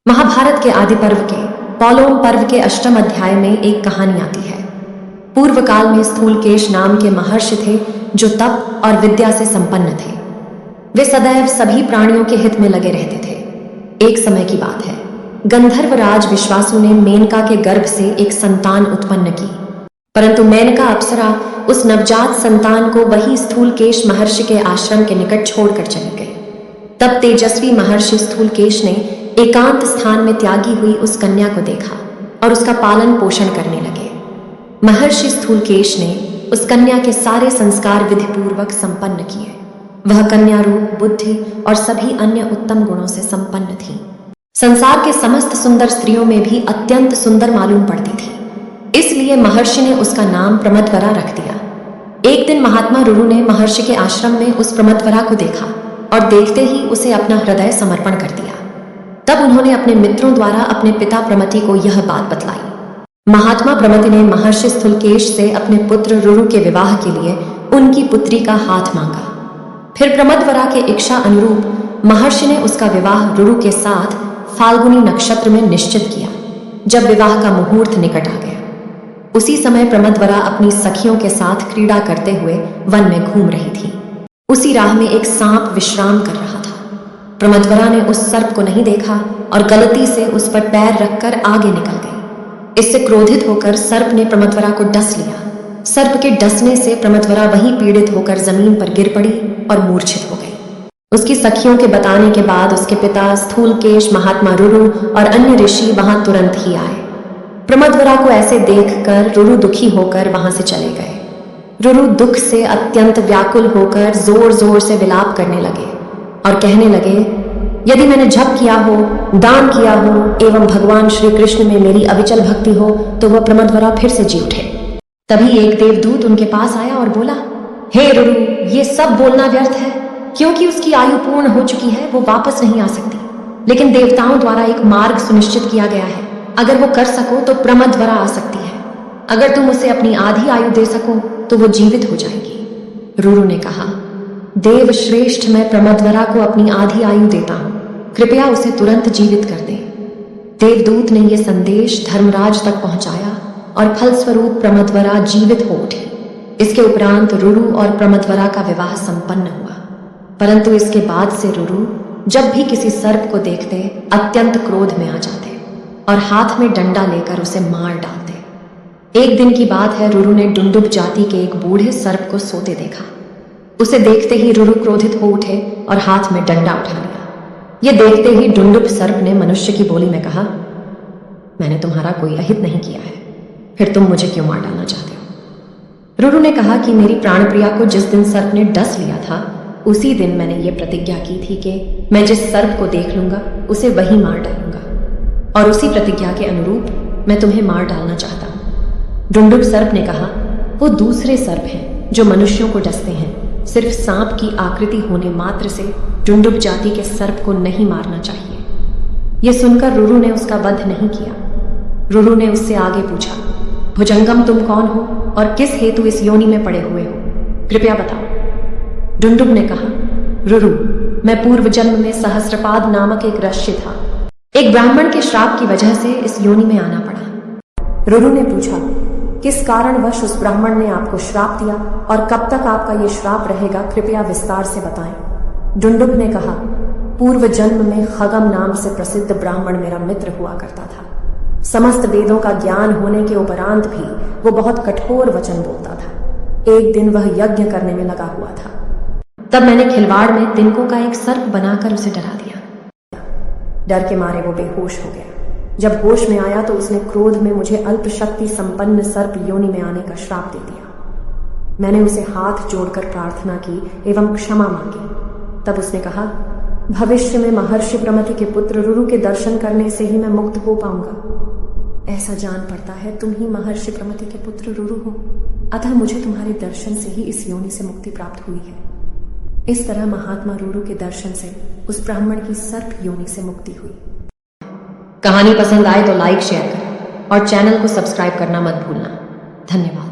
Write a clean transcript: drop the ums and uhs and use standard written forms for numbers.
महाभारत के आदि पर्व के पौलोम पर्व के अष्टम अध्याय में एक कहानी आती है। पूर्व काल में स्थूलकेश नाम के महर्षि थे जो तप और विद्या से संपन्न थे। वे सदैव सभी प्राणियों के हित में लगे रहते थे। एक समय की बात है, गंधर्वराज विश्वासु ने मेनका के गर्भ से एक संतान उत्पन्न की, परंतु मेनका अप्सरा उस नवजात संतान को वही स्थूलकेश महर्षि के आश्रम के निकट छोड़कर चली गई। तब तेजस्वी महर्षि स्थूलकेश ने एकांत स्थान में त्यागी हुई उस कन्या को देखा और उसका पालन पोषण करने लगे। महर्षि स्थूलकेश ने उस कन्या के सारे संस्कार विधिपूर्वक संपन्न किए। वह कन्या रूप, बुद्धि और सभी अन्य उत्तम गुणों से संपन्न थी। संसार के समस्त सुंदर स्त्रियों में भी अत्यंत सुंदर मालूम पड़ती थी, इसलिए महर्षि ने उसका नाम प्रमदवरा रख दिया। एक दिन महात्मा रुरु ने महर्षि के आश्रम में उस प्रमदवरा को देखा और देखते ही उसे अपना हृदय समर्पण कर दिया। तब उन्होंने अपने मित्रों द्वारा अपने पिता प्रमति को यह बात बतलाई। महात्मा प्रमति ने महर्षि स्थूलकेश से अपने पुत्र रुरु के विवाह के लिए उनकी पुत्री का हाथ मांगा। फिर प्रमदवरा के इच्छा अनुरूप महर्षि ने उसका विवाह रुरु के साथ फाल्गुनी नक्षत्र में निश्चित किया। जब विवाह का मुहूर्त निकट आ गया, उसी समय प्रमदवरा अपनी सखियों के साथ क्रीड़ा करते हुए वन में घूम रही थी। उसी राह में एक सांप विश्राम कर रहा था। प्रमदवरा ने उस सर्प को नहीं देखा और गलती से उस पर पैर रखकर आगे निकल गई। इससे क्रोधित होकर सर्प ने प्रमदवरा को डस लिया। सर्प के डसने से प्रमदवरा वहीं पीड़ित होकर जमीन पर गिर पड़ी और मूर्छित हो गई। उसकी सखियों के बताने के बाद उसके पिता स्थूलकेश, महात्मा रुरु और अन्य ऋषि वहां तुरंत ही आए। प्रमदवरा को ऐसे देखकर रुरु दुखी होकर वहां से चले गए। रुरु दुख से अत्यंत व्याकुल होकर जोर जोर से विलाप करने लगे और कहने लगे, यदि मैंने जप किया हो, दान किया हो एवं भगवान श्री कृष्ण में मेरी अविचल भक्ति हो तो वह प्रमदवरा फिर से जी उठे। तभी एक देवदूत उनके पास आया और बोला, हे रुरु, ये सब बोलना व्यर्थ है, क्योंकि उसकी आयु पूर्ण हो चुकी है, वो वापस नहीं आ सकती। लेकिन देवताओं द्वारा एक मार्ग सुनिश्चित किया गया है, अगर वो कर सको तो प्रमदवरा आ सकती है। अगर तुम उसे अपनी आधी आयु दे सको तो वो जीवित हो जाएगी। रुरु ने कहा, देव श्रेष्ठ, मैं प्रमदवरा को अपनी आधी आयु देता हूं, कृपया उसे तुरंत जीवित कर दे। देवदूत ने यह संदेश धर्मराज तक पहुंचाया और फलस्वरूप प्रमदवरा जीवित हो उठी। इसके उपरांत रुरु और प्रमदवरा का विवाह संपन्न हुआ। परंतु इसके बाद से रुरु जब भी किसी सर्प को देखते अत्यंत क्रोध में आ जाते और हाथ में डंडा लेकर उसे मार डालते। एक दिन की बात है, रुरु ने डुंडुब जाति के एक बूढ़े सर्प को सोते देखा। उसे देखते ही रुरु क्रोधित हो उठे और हाथ में डंडा उठा लिया। यह देखते ही डुंडुब सर्प ने मनुष्य की बोली में कहा, मैंने तुम्हारा कोई अहित नहीं किया है, फिर तुम मुझे क्यों मार डालना चाहते हो? रुरु ने कहा कि मेरी प्राणप्रिया को जिस दिन सर्प ने डस लिया था, उसी दिन मैंने ये प्रतिज्ञा की थी कि मैं जिस सर्प को देख लूंगा उसे वही मार डालूंगा, और उसी प्रतिज्ञा के अनुरूप मैं तुम्हें मार डालना चाहता हूं। डुंडुब सर्प ने कहा, वो दूसरे सर्प हैं जो मनुष्यों को डसते हैं। सिर्फ सांप की आकृति होने मात्र से डुंडुब जाति के सर्प को नहीं मारना चाहिए। यह सुनकर रुरु ने उसका वध नहीं किया। रुरु ने उससे आगे पूछा, भुजंगम, तुम कौन हो और किस हेतु इस योनि में पड़े हुए हो? कृपया बताओ। डुंडुब ने कहा, रुरु, मैं पूर्व जन्म में सहस्रपाद नामक एक ऋषि था। एक ब्राह्मण के श्राप की वजह से इस योनि में आना पड़ा। रुरु ने पूछा, किस कारणवश उस ब्राह्मण ने आपको श्राप दिया और कब तक आपका ये श्राप रहेगा, कृपया विस्तार से बताएं। डुंडुब ने कहा, पूर्व जन्म में खगम नाम से प्रसिद्ध ब्राह्मण मेरा मित्र हुआ करता था। समस्त वेदों का ज्ञान होने के उपरांत भी वो बहुत कठोर वचन बोलता था। एक दिन वह यज्ञ करने में लगा हुआ था। तब मैंने खिलवाड़ में तिनकों का एक सर्प बनाकर उसे डरा दिया। डर के मारे वो बेहोश हो गया। जब होश में आया तो उसने क्रोध में मुझे अल्प शक्ति संपन्न सर्प योनि में आने का श्राप दे दिया। मैंने उसे हाथ जोड़कर प्रार्थना की एवं क्षमा मांगी। तब उसने कहा, भविष्य में महर्षि प्रमति के पुत्र रुरु के दर्शन करने से ही मैं मुक्त हो पाऊंगा। ऐसा जान पड़ता है तुम ही महर्षि प्रमति के पुत्र रुरु हो, अतः मुझे तुम्हारे दर्शन से ही इस योनि से मुक्ति प्राप्त हुई है। इस तरह महात्मा रुरु के दर्शन से उस ब्राह्मण की सर्प योनि से मुक्ति हुई। कहानी पसंद आए तो लाइक, शेयर करें और चैनल को सब्सक्राइब करना मत भूलना। धन्यवाद।